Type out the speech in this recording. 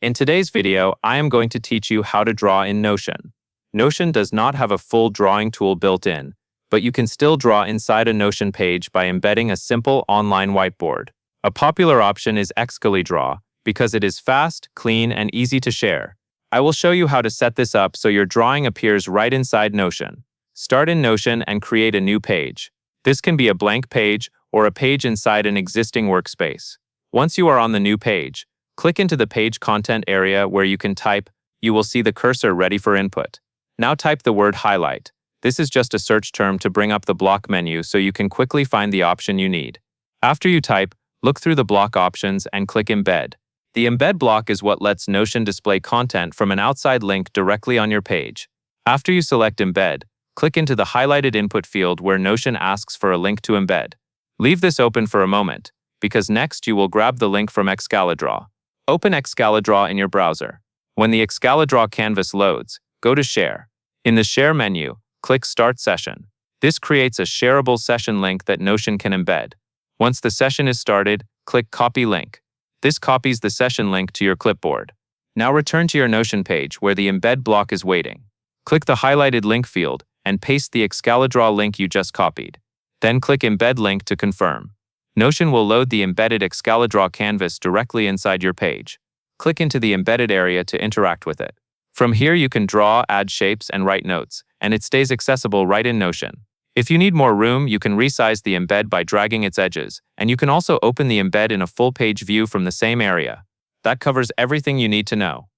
In today's video, I am going to teach you how to draw in Notion. Notion does not have a full drawing tool built in, but you can still draw inside a Notion page by embedding a simple online whiteboard. A popular option is Xcally Draw because it is fast, clean, and easy to share. I will show you how to set this up so your drawing appears right inside Notion. Start in Notion and create a new page. This can be a blank page or a page inside an existing workspace. Once you are on the new page, click into the page content area where you can type. You will see the cursor ready for input. Now type the word highlight. This is just a search term to bring up the block menu so you can quickly find the option you need. After you type, look through the block options and click embed. The embed block is what lets Notion display content from an outside link directly on your page. After you select embed, click into the highlighted input field where Notion asks for a link to embed. Leave this open for a moment, because next you will grab the link from Xcally Draw. Open Xcally Draw in your browser. When the Xcally Draw canvas loads, go to Share. In the Share menu, click Start Session. This creates a shareable session link that Notion can embed. Once the session is started, click Copy Link. This copies the session link to your clipboard. Now return to your Notion page where the embed block is waiting. Click the highlighted link field and paste the Xcally Draw link you just copied. Then click Embed Link to confirm. Notion will load the embedded Xcally Draw canvas directly inside your page. Click into the embedded area to interact with it. From here you can draw, add shapes, and write notes, and it stays accessible right in Notion. If you need more room, you can resize the embed by dragging its edges, and you can also open the embed in a full-page view from the same area. That covers everything you need to know.